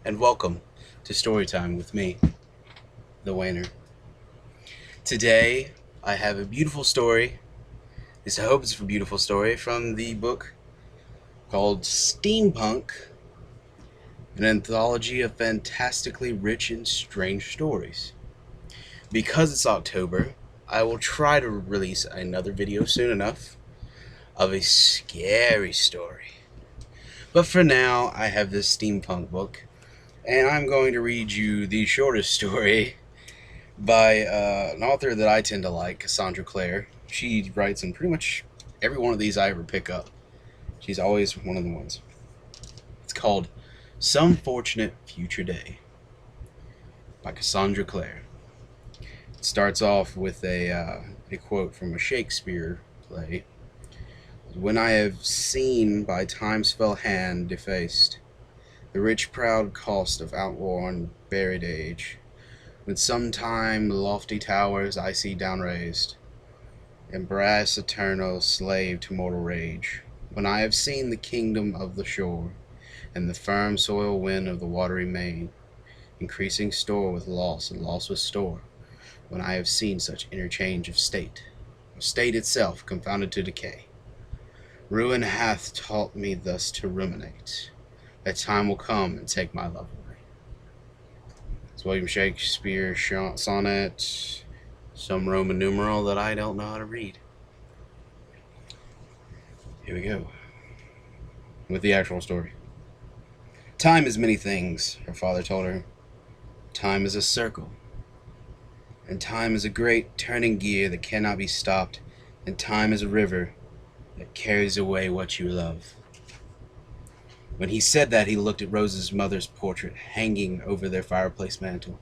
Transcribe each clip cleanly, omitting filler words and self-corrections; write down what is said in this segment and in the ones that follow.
and welcome to Storytime with me, the Wainer. Today, I have a beautiful story. I hope it's a beautiful story from the book called Steampunk, an anthology of fantastically rich and strange stories. Because it's October, I will try to release another video soon enough of a scary story. But for now, I have this steampunk book, and I'm going to read you the shortest story by an author that I tend to like, Cassandra Clare. She writes in pretty much every one of these I ever pick up. She's always one of the ones. It's called Some Fortunate Future Day by Cassandra Clare. It starts off with a quote from a Shakespeare play. When I have seen by time's fell hand defaced the rich proud cost of outworn buried age, when sometime lofty towers I see downraised, and brass eternal slave to mortal rage, when I have seen the kingdom of the shore, and the firm soil wind of the watery main, increasing store with loss and loss with store, when I have seen such interchange of state, or state itself confounded to decay, ruin hath taught me thus to ruminate, that time will come and take my love away. It's William Shakespeare sonnet, some Roman numeral that I don't know how to read. Here we go with the actual story. Time is many things, her father told her. Time is a circle, and time is a great turning gear that cannot be stopped, and time is a river that carries away what you love. When he said that, he looked at Rose's mother's portrait hanging over their fireplace mantel.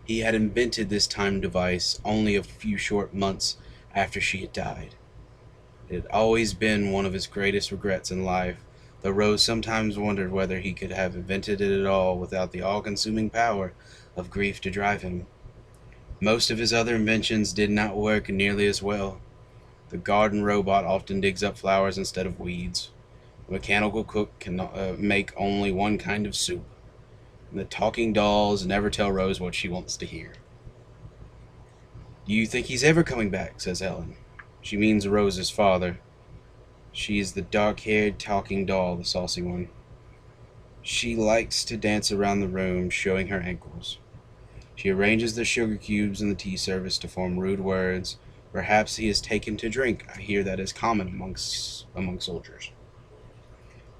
He had invented this time device only a few short months after she had died. It had always been one of his greatest regrets in life, though Rose sometimes wondered whether he could have invented it at all without the all-consuming power of grief to drive him. Most of his other inventions did not work nearly as well. The garden robot often digs up flowers instead of weeds. The mechanical cook can make only one kind of soup. And the talking dolls never tell Rose what she wants to hear. Do you think he's ever coming back? Says Helen. She means Rose's father. She is the dark-haired talking doll, the saucy one. She likes to dance around the room, showing her ankles. She arranges the sugar cubes in the tea service to form rude words. Perhaps he is taken to drink. I hear that is common among soldiers.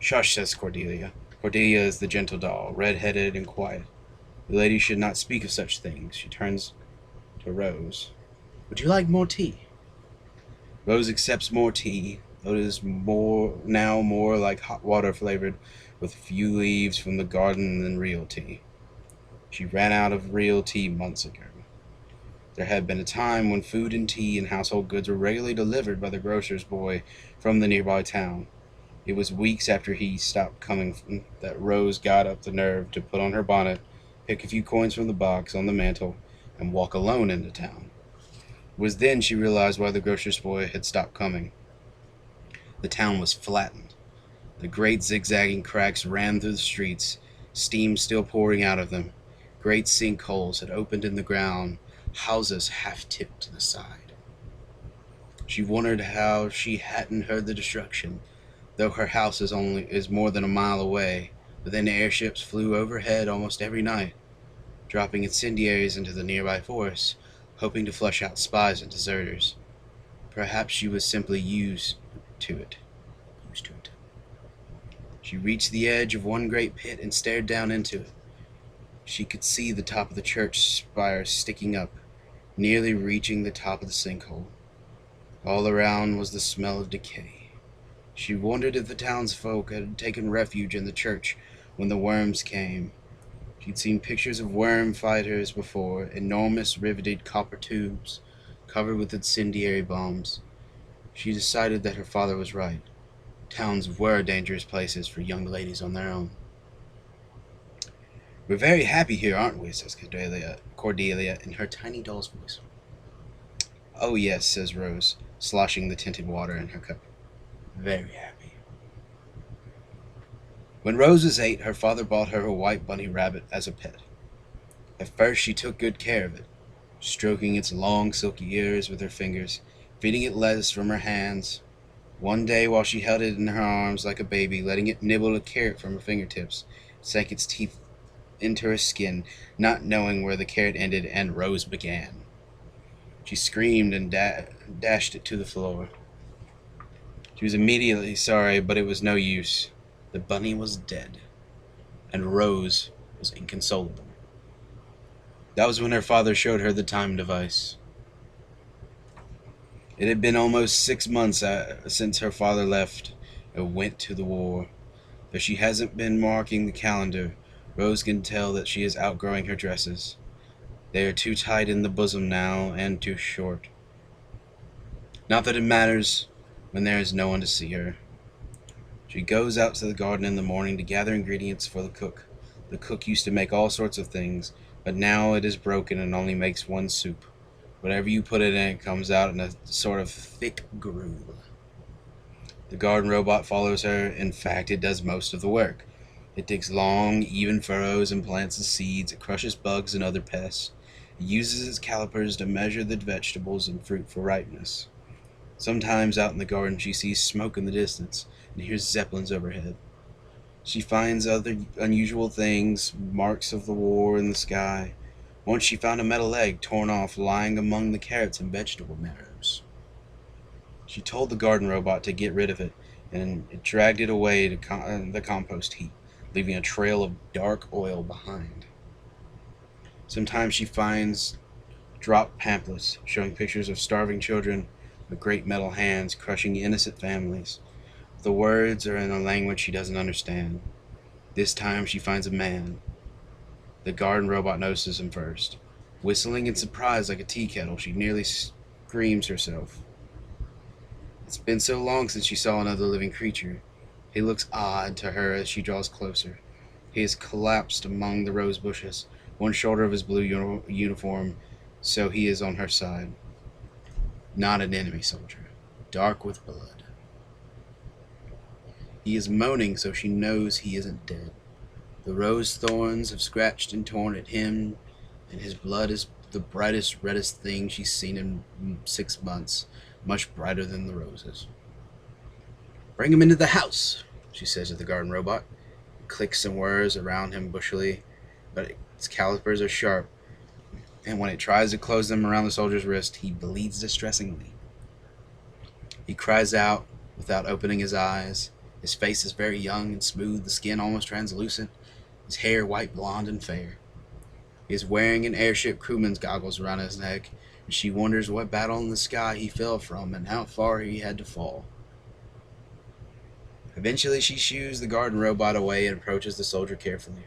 Shush, says Cordelia. Cordelia is the gentle doll, red-headed and quiet. The lady should not speak of such things. She turns to Rose. Would you like more tea? Rose accepts more tea, though it is more like hot water flavored with a few leaves from the garden than real tea. She ran out of real tea months ago. There had been a time when food and tea and household goods were regularly delivered by the grocer's boy from the nearby town. It was weeks after he stopped coming that Rose got up the nerve to put on her bonnet, pick a few coins from the box on the mantel, and walk alone into town. It was then she realized why the grocer's boy had stopped coming. The town was flattened. The great zigzagging cracks ran through the streets, steam still pouring out of them. Great sinkholes had opened in the ground, houses half tipped to the side. She wondered how she hadn't heard the destruction, though her house is more than a mile away. But then airships flew overhead almost every night, dropping incendiaries into the nearby forest, hoping to flush out spies and deserters. Perhaps she was simply used to it. She reached the edge of one great pit and stared down into it. She could see the top of the church spire sticking up, nearly reaching the top of the sinkhole. All around was the smell of decay. She wondered if the townsfolk had taken refuge in the church when the worms came. She'd seen pictures of worm fighters before, enormous riveted copper tubes covered with incendiary bombs. She decided that her father was right. Towns were dangerous places for young ladies on their own. We're very happy here, aren't we? Says Cordelia in her tiny doll's voice. Oh yes, says Rose, sloshing the tinted water in her cup. Very happy. When Rose was 8, her father bought her a white bunny rabbit as a pet. At first she took good care of it, stroking its long silky ears with her fingers, feeding it lettuce from her hands. One day, while she held it in her arms like a baby, letting it nibble a carrot from her fingertips, it sank its teeth into her skin, not knowing where the carrot ended and Rose began. She screamed and dashed it to the floor. She was immediately sorry, but it was no use. The bunny was dead, and Rose was inconsolable. That was when her father showed her the time device. It had been almost 6 months since her father left and went to the war. Though she hasn't been marking the calendar, Rose can tell that she is outgrowing her dresses. They are too tight in the bosom now, and too short. Not that it matters when there is no one to see her. She goes out to the garden in the morning to gather ingredients for the cook. The cook used to make all sorts of things, but now it is broken and only makes one soup. Whatever you put it in, it comes out in a sort of thick gruel. The garden robot follows her. In fact, it does most of the work. It digs long, even furrows and plants the seeds. It crushes bugs and other pests. It uses its calipers to measure the vegetables and fruit for ripeness. Sometimes out in the garden she sees smoke in the distance and hears zeppelins overhead. She finds other unusual things, marks of the war in the sky. Once she found a metal egg torn off lying among the carrots and vegetable marrows. She told the garden robot to get rid of it, and it dragged it away to the compost heap, leaving a trail of dark oil behind. Sometimes she finds dropped pamphlets showing pictures of starving children with great metal hands crushing innocent families. The words are in a language she doesn't understand. This time she finds a man. The garden robot notices him first. Whistling in surprise like a tea kettle, she nearly screams herself. It's been so long since she saw another living creature. He looks odd to her as she draws closer. He is collapsed among the rose bushes, one shoulder of his blue uniform, so he is on her side. Not an enemy soldier, dark with blood. He is moaning, so she knows he isn't dead. The rose thorns have scratched and torn at him, and his blood is the brightest, reddest thing she's seen in 6 months, much brighter than the roses. "Bring him into the house," she says to the garden robot. It clicks and whirs around him bushily, but its calipers are sharp, and when it tries to close them around the soldier's wrist, he bleeds distressingly. He cries out without opening his eyes. His face is very young and smooth, the skin almost translucent, his hair white, blonde, and fair. He is wearing an airship crewman's goggles around his neck, and she wonders what battle in the sky he fell from and how far he had to fall. Eventually she shoos the garden robot away and approaches the soldier carefully.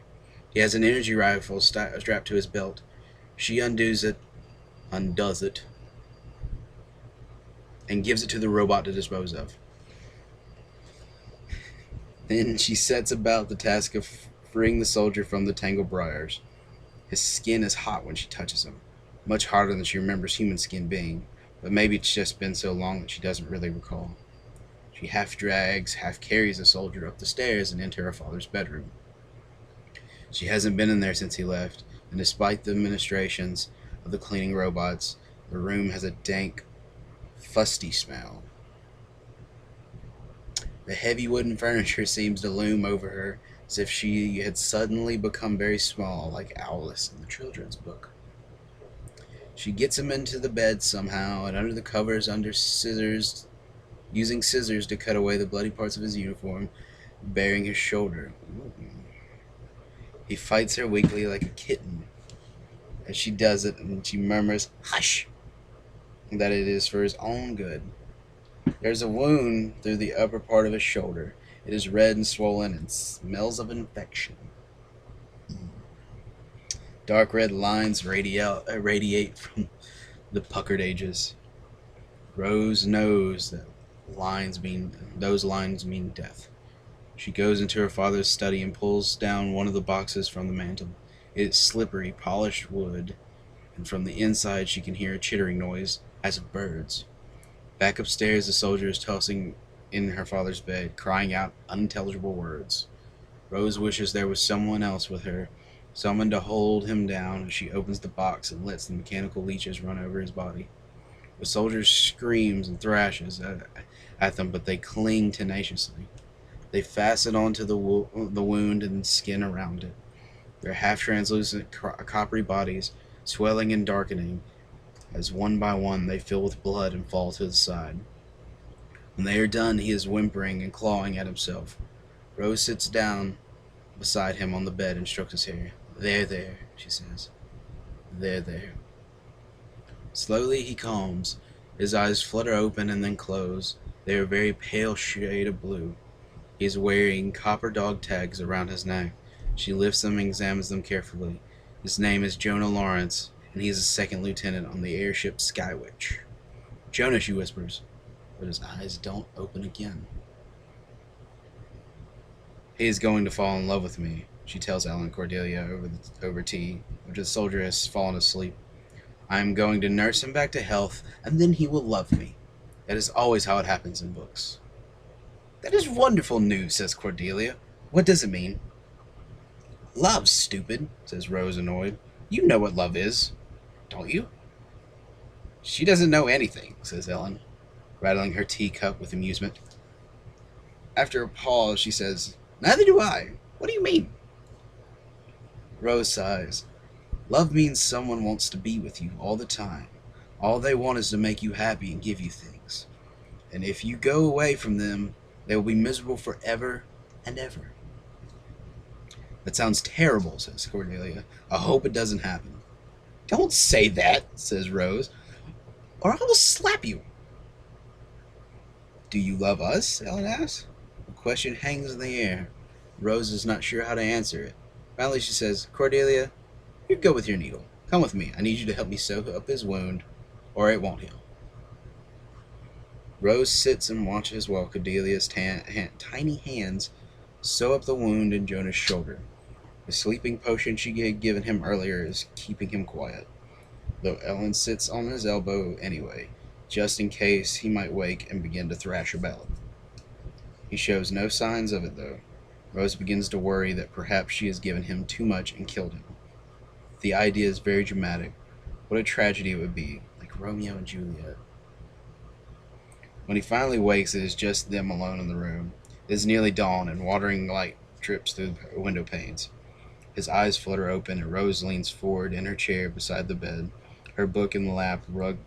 He has an energy rifle strapped to his belt. She undoes it, and gives it to the robot to dispose of. Then she sets about the task of freeing the soldier from the tangled briars. His skin is hot when she touches him, much hotter than she remembers human skin being, but maybe it's just been so long that she doesn't really recall. She half drags, half carries the soldier up the stairs and into her father's bedroom. She hasn't been in there since he left, and despite the ministrations of the cleaning robots, the room has a dank, fusty smell. The heavy wooden furniture seems to loom over her, as if she had suddenly become very small, like Owless in the children's book. She gets him into the bed somehow, and under the covers, using scissors to cut away the bloody parts of his uniform, bearing his shoulder. He fights her weakly like a kitten. As she does it, and she murmurs, "Hush!" that it is for his own good. There's a wound through the upper part of his shoulder. It is red and swollen and smells of infection. Dark red lines radiate from the puckered edges. Rose knows that those lines mean death. She goes into her father's study and pulls down one of the boxes from the mantel. It is slippery, polished wood, and from the inside she can hear a chittering noise, as of birds. Back upstairs, the soldier is tossing in her father's bed, crying out unintelligible words. Rose wishes there was someone else with her, someone to hold him down as she opens the box and lets the mechanical leeches run over his body. The soldier screams and thrashes at them, but they cling tenaciously. They fasten onto the wound and skin around it. Their half-translucent coppery bodies, swelling and darkening, as one by one they fill with blood and fall to the side. When they are done, he is whimpering and clawing at himself. Rose sits down beside him on the bed and strokes his hair. There, she says. There. Slowly he calms. His eyes flutter open and then close. They are a very pale shade of blue. He is wearing copper dog tags around his neck. She lifts them and examines them carefully. His name is Jonah Lawrence, and he is a second lieutenant on the airship Skywitch. Jonah, she whispers, but his eyes don't open again. He is going to fall in love with me, she tells Ellen Cordelia over tea, after the soldier has fallen asleep. I am going to nurse him back to health, and then he will love me. That is always how it happens in books. That is wonderful news, says Cordelia. What does it mean? Love, stupid, says Rose, annoyed. You know what love is, don't you? She doesn't know anything, says Ellen, rattling her teacup with amusement. After a pause, she says, Neither do I. What do you mean? Rose sighs. Love means someone wants to be with you all the time. All they want is to make you happy and give you things. And if you go away from them, they will be miserable forever and ever. That sounds terrible, says Cordelia. I hope it doesn't happen. Don't say that, says Rose, or I will slap you. Do you love us? Ellen asks. The question hangs in the air. Rose is not sure how to answer it. Finally she says, Cordelia, you go with your needle. Come with me. I need you to help me sew up his wound, or it won't heal. Rose sits and watches while Cordelia's tiny hands sew up the wound in Jonah's shoulder. The sleeping potion she had given him earlier is keeping him quiet, though Ellen sits on his elbow anyway, just in case he might wake and begin to thrash about. He shows no signs of it, though. Rose begins to worry that perhaps she has given him too much and killed him. The idea is very dramatic. What a tragedy it would be, like Romeo and Juliet. When he finally wakes, it is just them alone in the room. It is nearly dawn, and watery light drips through the window panes. His eyes flutter open, and Rose leans forward in her chair beside the bed, her book in the lap rug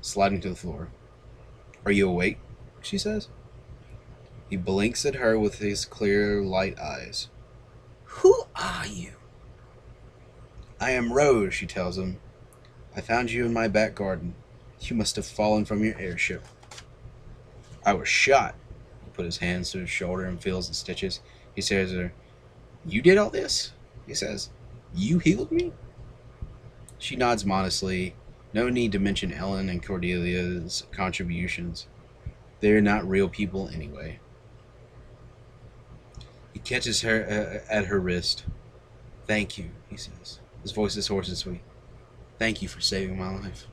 sliding to the floor. Are you awake? She says. He blinks at her with his clear, light eyes. Who are you? I am Rose, she tells him. I found you in my back garden. You must have fallen from your airship. I was shot. He put his hands to his shoulder and feels the stitches. He says to her, You did all this? He says, You healed me? She nods modestly. No need to mention Ellen and Cordelia's contributions. They're not real people anyway. He catches her at her wrist. Thank you, he says. His voice is hoarse and sweet. Thank you for saving my life.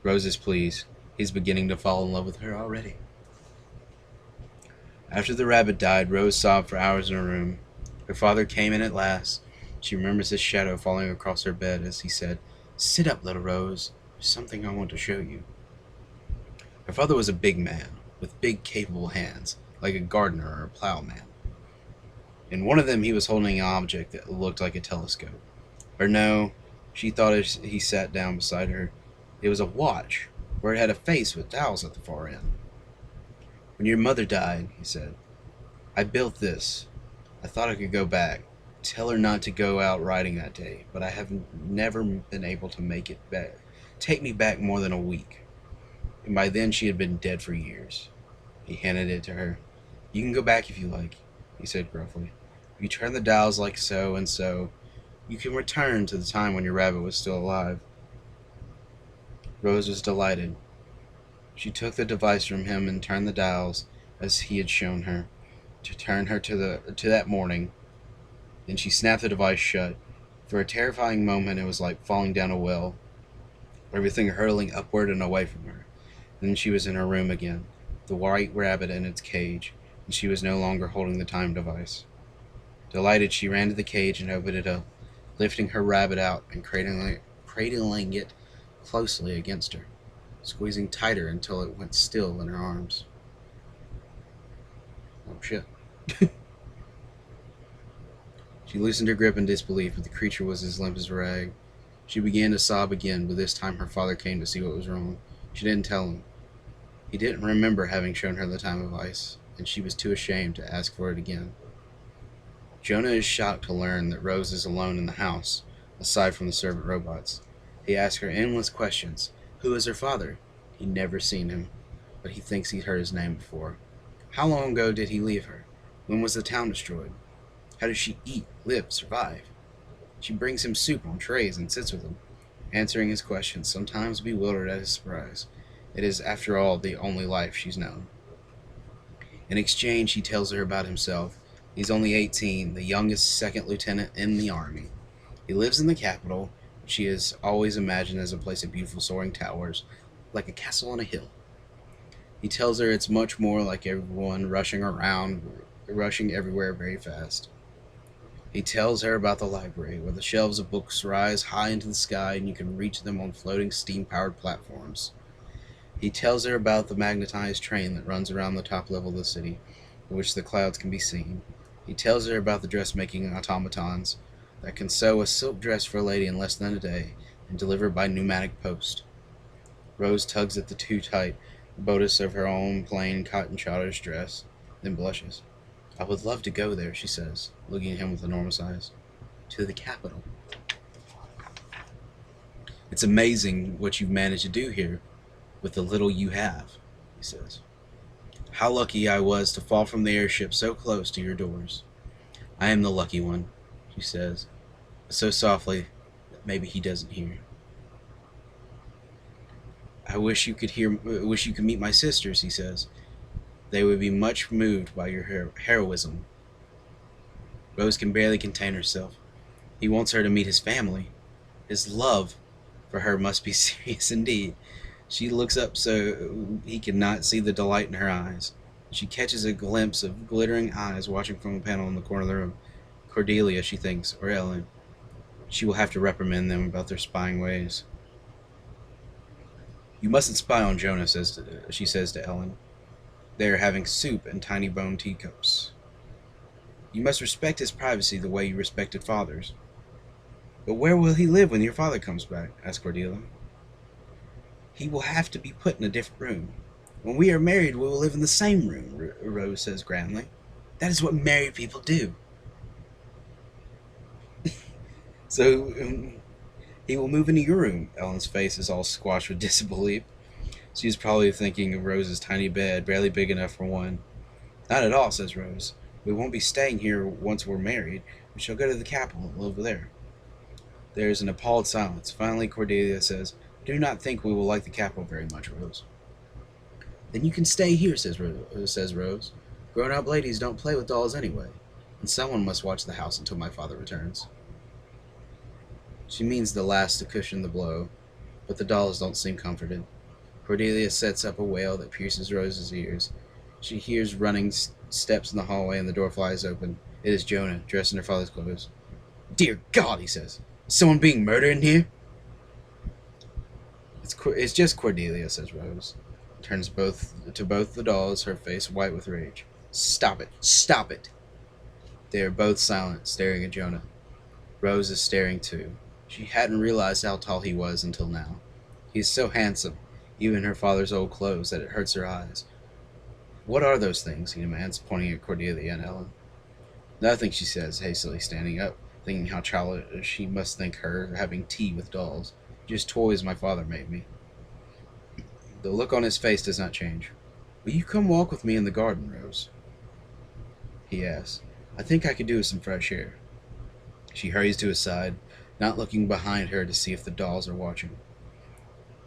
Rose is pleased. He's beginning to fall in love with her already. After the rabbit died, Rose sobbed for hours in her room. Her father came in at last. She remembers his shadow falling across her bed as he said, Sit up, little Rose. There's something I want to show you. Her father was a big man, with big, capable hands, like a gardener or a plowman. In one of them he was holding an object that looked like a telescope. Or no, she thought as he sat down beside her, it was a watch, where it had a face with dials at the far end. When your mother died, he said, I built this. I thought I could go back, tell her not to go out riding that day, but I have never been able to make it back. Take me back more than a week. And by then she had been dead for years. He handed it to her. You can go back if you like, he said gruffly. If you turn the dials like so and so, you can return to the time when your rabbit was still alive. Rose was delighted. She took the device from him and turned the dials as he had shown her, to turn her to that morning. Then she snapped the device shut. For a terrifying moment it was like falling down a well, everything hurtling upward and away from her. Then she was in her room again, the white rabbit in its cage, and she was no longer holding the time device. Delighted, she ran to the cage and opened it up, lifting her rabbit out and cradling it closely against her, squeezing tighter until it went still in her arms. Oh shit. She loosened her grip in disbelief, but the creature was as limp as a rag. She began to sob again, but this time her father came to see what was wrong. She didn't tell him. He didn't remember having shown her the time of ice, and she was too ashamed to ask for it again. Jonah is shocked to learn that Rose is alone in the house, aside from the servant robots. He asks her endless questions. Who is her father? He'd never seen him, but he thinks he'd heard his name before. How long ago did he leave her? When was the town destroyed? How does she eat, live, survive? She brings him soup on trays and sits with him, answering his questions, sometimes bewildered at his surprise. It is, after all, the only life she's known. In exchange, he tells her about himself. He's only 18, the youngest second lieutenant in the army. He lives in the capital, which she has always imagined as a place of beautiful soaring towers, like a castle on a hill. He tells her it's much more like everyone rushing everywhere very fast. He tells her about the library, where the shelves of books rise high into the sky and you can reach them on floating steam-powered platforms. He tells her about the magnetized train that runs around the top level of the city, in which the clouds can be seen. He tells her about the dressmaking automatons that can sew a silk dress for a lady in less than a day and deliver by pneumatic post. Rose tugs at the too tight bodice of her own plain cotton childish dress, then blushes. I would love to go there, she says, looking at him with enormous eyes. To the capital. It's amazing what you've managed to do here with the little you have, he says. How lucky I was to fall from the airship so close to your doors. I am the lucky one, she says, so softly that maybe he doesn't hear. I wish you could meet my sisters, he says. They would be much moved by your heroism. Rose can barely contain herself. He wants her to meet his family. His love for her must be serious indeed. She looks up so he cannot see the delight in her eyes. She catches a glimpse of glittering eyes watching from a panel in the corner of the room. Cordelia, she thinks, or Ellen. She will have to reprimand them about their spying ways. You mustn't spy on Jonah, she says to Ellen. They are having soup in tiny bone teacups. You must respect his privacy the way you respected father's. But where will he live when your father comes back? Asked Cordelia. He will have to be put in a different room. When we are married, we will live in the same room, Rose says grandly. That is what married people do. So, he will move into your room. Ellen's face is all squashed with disbelief. She is probably thinking of Rose's tiny bed, barely big enough for one. Not at all, says Rose. We won't be staying here once we're married. We shall go to the capital and live there. There is an appalled silence. Finally, Cordelia says, I do not think we will like the capital very much, Rose. Then you can stay here, says Rose. Grown-up ladies don't play with dolls anyway, and someone must watch the house until my father returns. She means the last to cushion the blow, but the dolls don't seem comforted. Cordelia sets up a wail that pierces Rose's ears. She hears running steps in the hallway and the door flies open. It is Jonah, dressed in her father's clothes. Dear God, he says. Is someone being murdered in here? It's just Cordelia, says Rose. Turns to both the dolls, her face white with rage. Stop it! Stop it! They are both silent, staring at Jonah. Rose is staring too. She hadn't realized how tall he was until now. He is so handsome, even in her father's old clothes, that it hurts her eyes. What are those things? He demands, pointing at Cordelia and Ellen. Nothing, she says, hastily standing up, thinking how childish she must think her having tea with dolls. Just toys my father made me. The look on his face does not change. Will you come walk with me in the garden, Rose? He asks. I think I could do with some fresh air. She hurries to his side, not looking behind her to see if the dolls are watching.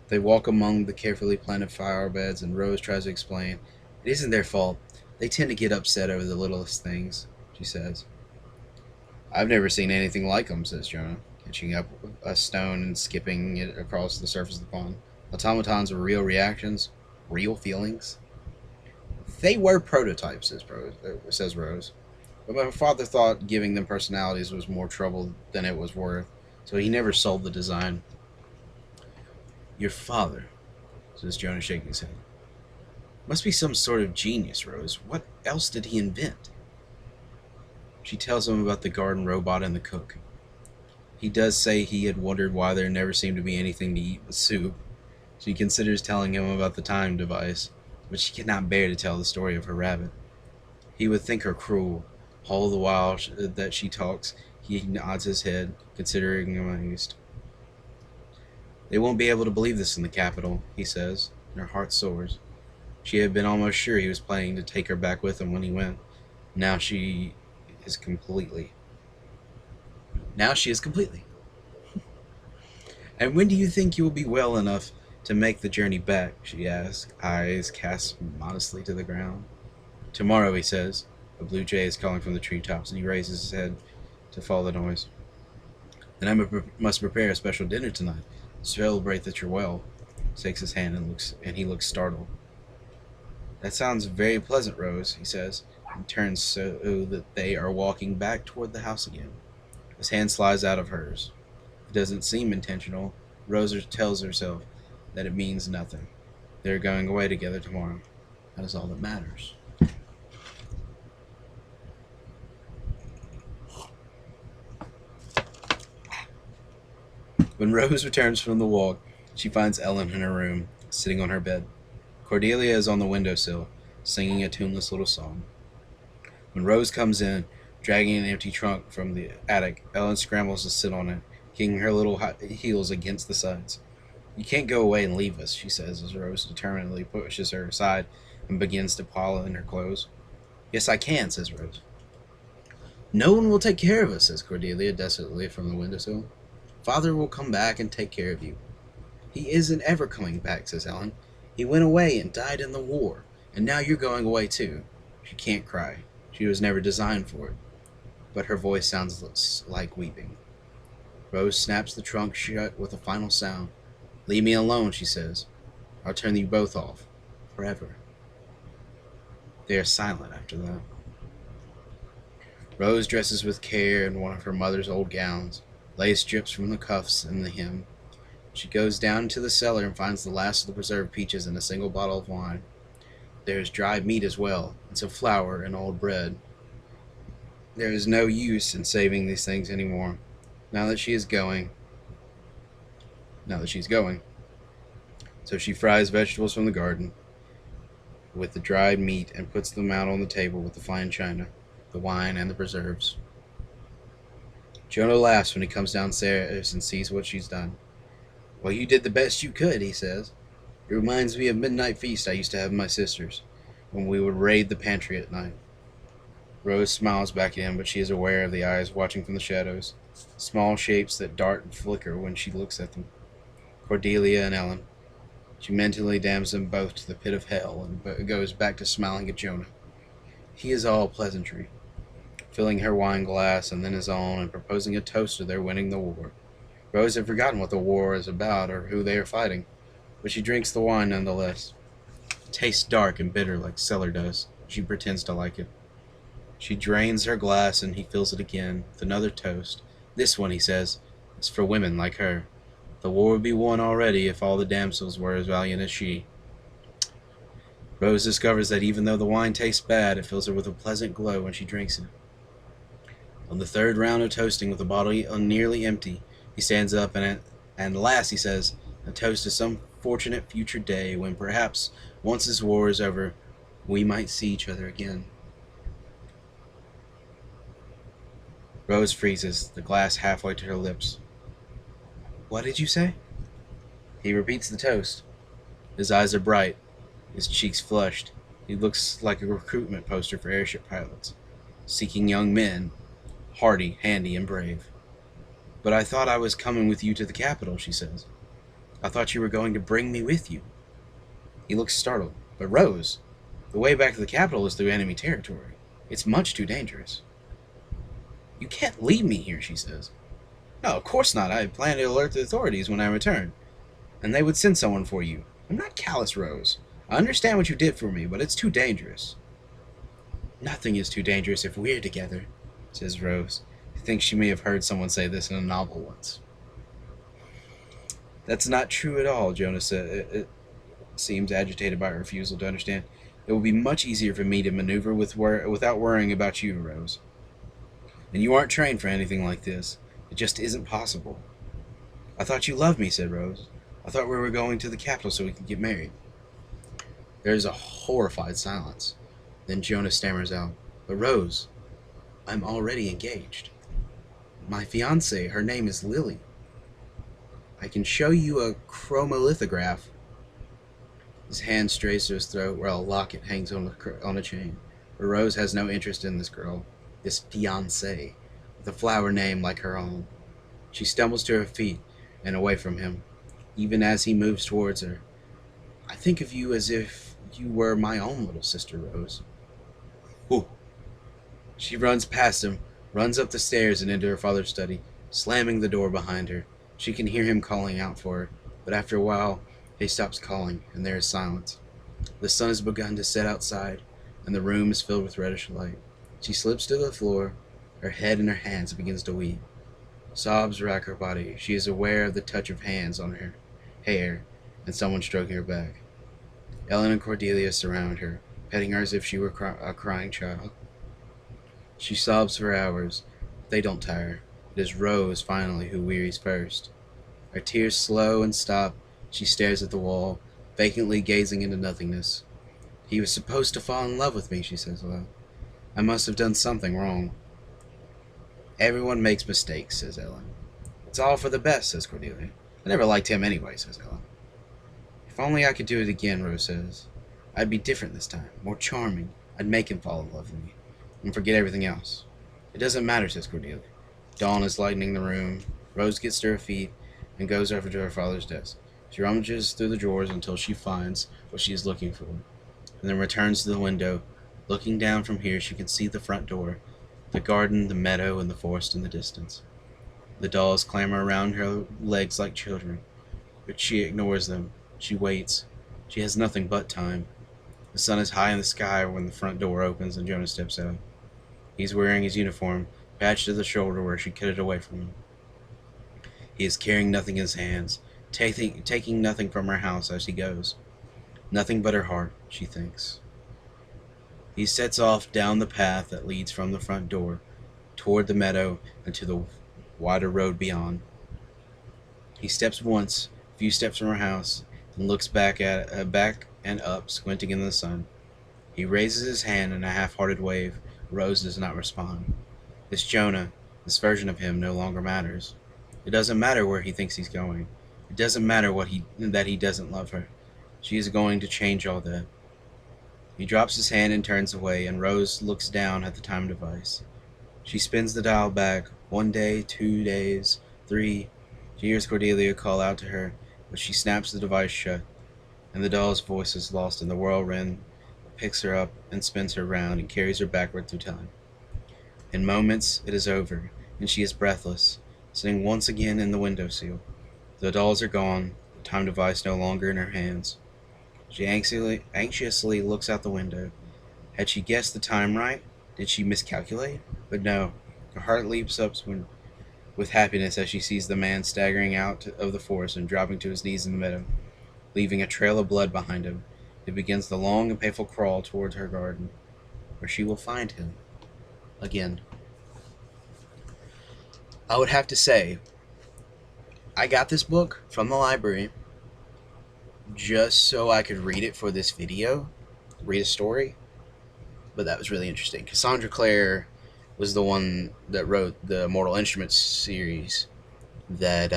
They walk among the carefully planted flower beds, and Rose tries to explain. It isn't their fault. They tend to get upset over the littlest things, she says. I've never seen anything like them, says Jonah, catching up a stone and skipping it across the surface of the pond. Automatons are real reactions, real feelings. They were prototypes, says Rose. But my father thought giving them personalities was more trouble than it was worth, so he never sold the design. Your father, says Jonah, shaking his head. Must be some sort of genius, Rose. What else did he invent? She tells him about the garden robot and the cook. He does say he had wondered why there never seemed to be anything to eat with soup. She considers telling him about the time device, but she cannot bear to tell the story of her rabbit. He would think her cruel. All the while that she talks, he nods his head, considering amazed. They won't be able to believe this in the capital, he says, and her heart soars. She had been almost sure he was planning to take her back with him when he went. Now she is completely. And when do you think you will be well enough to make the journey back? She asks, eyes cast modestly to the ground. Tomorrow, he says. A blue jay is calling from the treetops, and he raises his head to follow the noise. Then I must prepare a special dinner tonight to celebrate that you're well. He takes his hand and he looks startled. That sounds very pleasant, Rose, he says, and turns so that they are walking back toward the house again. His hand slides out of hers. It doesn't seem intentional. Rose tells herself that it means nothing. They're going away together tomorrow. That is all that matters. When Rose returns from the walk, she finds Ellen in her room, sitting on her bed. Cordelia is on the windowsill, singing a tuneless little song. When Rose comes in, dragging an empty trunk from the attic, Ellen scrambles to sit on it, kicking her little heels against the sides. You can't go away and leave us, she says, as Rose determinedly pushes her aside and begins to pile in her clothes. Yes, I can, says Rose. No one will take care of us, says Cordelia desolately from the windowsill. Father will come back and take care of you. He isn't ever coming back, says Ellen. He went away and died in the war, and now you're going away too. She can't cry. She was never designed for it. But her voice sounds like weeping. Rose snaps the trunk shut with a final sound. Leave me alone, she says. I'll turn you both off. Forever. They are silent after that. Rose dresses with care in one of her mother's old gowns. Lace drips from the cuffs and the hem. She goes down into the cellar and finds the last of the preserved peaches and a single bottle of wine. There is dried meat as well, and some flour and old bread. There is no use in saving these things anymore. Now that she's going. So she fries vegetables from the garden with the dried meat and puts them out on the table with the fine china, the wine, and the preserves. Jonah laughs when he comes downstairs and sees what she's done. Well, you did the best you could, he says. It reminds me of midnight feast I used to have with my sisters, when we would raid the pantry at night. Rose smiles back at him, but she is aware of the eyes watching from the shadows, small shapes that dart and flicker when she looks at them. Cordelia and Ellen. She mentally damns them both to the pit of hell and goes back to smiling at Jonah. He is all pleasantry, filling her wine glass and then his own and proposing a toast to their winning the war. Rose had forgotten what the war is about or who they are fighting, but she drinks the wine nonetheless. It tastes dark and bitter like cellar does. She pretends to like it. She drains her glass and he fills it again with another toast. This one, he says, is for women like her. The war would be won already if all the damsels were as valiant as she. Rose discovers that even though the wine tastes bad, it fills her with a pleasant glow when she drinks it. On the third round of toasting with the bottle nearly empty, he stands up and alas, he says, a toast to some fortunate future day when perhaps, once this war is over, we might see each other again. Rose freezes, the glass halfway to her lips. What did you say? He repeats the toast. His eyes are bright, his cheeks flushed. He looks like a recruitment poster for airship pilots, seeking young men, hardy, handy, and brave. But I thought I was coming with you to the capital, she says. I thought you were going to bring me with you. He looks startled. But Rose, the way back to the capital is through enemy territory. It's much too dangerous. You can't leave me here, she says. No, of course not. I plan to alert the authorities when I return, and they would send someone for you. I'm not callous, Rose. I understand what you did for me, but it's too dangerous. Nothing is too dangerous if we're together, says Rose, who thinks she may have heard someone say this in a novel once. That's not true at all, Jonas seems agitated by her refusal to understand. It will be much easier for me to maneuver without worrying about you, Rose. And you aren't trained for anything like this. It just isn't possible. I thought you loved me, said Rose. I thought we were going to the capital so we could get married. There is a horrified silence. Then Jonas stammers out, But Rose, I'm already engaged. My fiancée, her name is Lily. I can show you a chromolithograph. His hand strays to his throat where a locket hangs on a chain. But Rose has no interest in this girl, this fiancée, with a flower name like her own. She stumbles to her feet and away from him, even as he moves towards her. I think of you as if you were my own little sister, Rose. Whew. She runs past him, runs up the stairs and into her father's study, slamming the door behind her. She can hear him calling out for her, but after a while, he stops calling, and there is silence. The sun has begun to set outside, and the room is filled with reddish light. She slips to the floor, her head in her hands begins to weep. Sobs rack her body. She is aware of the touch of hands on her hair, and someone stroking her back. Ellen and Cordelia surround her, petting her as if she were a crying child. She sobs for hours, but they don't tire. It is Rose, finally, who wearies first. Her tears slow and stop. She stares at the wall, vacantly gazing into nothingness. He was supposed to fall in love with me, she says aloud. I must have done something wrong. Everyone makes mistakes, says Ellen. It's all for the best, says Cordelia. I never liked him anyway, says Ellen. If only I could do it again, Rose says. I'd be different this time, more charming. I'd make him fall in love with me, and forget everything else. It doesn't matter, says Cordelia. Dawn is lightening the room. Rose gets to her feet and goes over to her father's desk. She rummages through the drawers until she finds what she is looking for, and then returns to the window. Looking down from here, she can see the front door, the garden, the meadow, and the forest in the distance. The dolls clamor around her legs like children, but she ignores them. She waits. She has nothing but time. The sun is high in the sky when the front door opens and Jonah steps out. He's wearing his uniform, patched to the shoulder where she cut it away from him. He is carrying nothing in his hands, taking nothing from her house as he goes. Nothing but her heart, she thinks. He sets off down the path that leads from the front door, toward the meadow and to the wider road beyond. He steps once, a few steps from her house, and looks back and up, squinting in the sun. He raises his hand in a half-hearted wave. Rose does not respond. This Jonah, this version of him, no longer matters. It doesn't matter where he thinks he's going. It doesn't matter that he doesn't love her. She is going to change all that. He drops his hand and turns away, and Rose looks down at the time device. She spins the dial back. 1 day, 2 days, 3. She hears Cordelia call out to her, but she snaps the device shut, and the doll's voice is lost in the whirlwind that picks her up and spins her round and carries her backward through time. In moments, it is over, and she is breathless, sitting once again in the windowsill. The dolls are gone, the time device no longer in her hands. She anxiously looks out the window. Had she guessed the time right? Did she miscalculate? But no. Her heart leaps up with happiness as she sees the man staggering out of the forest and dropping to his knees in the meadow, leaving a trail of blood behind him. It begins the long and painful crawl towards her garden, where she will find him again. I would have to say, I got this book from the library just so I could read it for this video, read a story, but that was really interesting. Cassandra Clare was the one that wrote the Mortal Instruments series that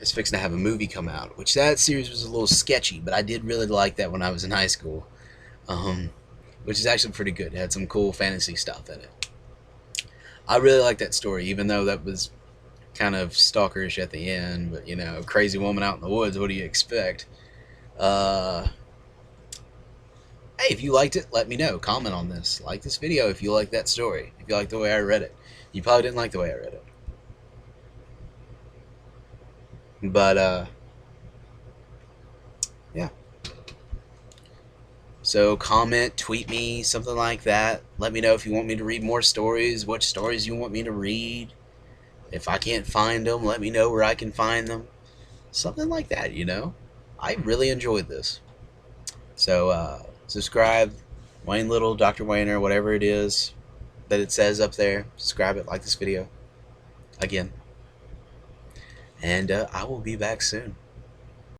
is fixing to have a movie come out, which that series was a little sketchy, but I did really like that when I was in high school, which is actually pretty good. It had some cool fantasy stuff in it. I really like that story, even though that was kind of stalkerish at the end, but you know, crazy woman out in the woods, what do you expect? Hey, if you liked it, let me know. Comment on this. Like this video if you like that story. If you like the way I read it. You probably didn't like the way I read it. But, yeah. So comment, tweet me, something like that. Let me know if you want me to read more stories, what stories you want me to read. If I can't find them, let me know where I can find them. Something like that, you know? I really enjoyed this. So, subscribe, Wayne Little, Dr. Wayner, whatever it is that it says up there. Subscribe it, like this video. Again. And I will be back soon.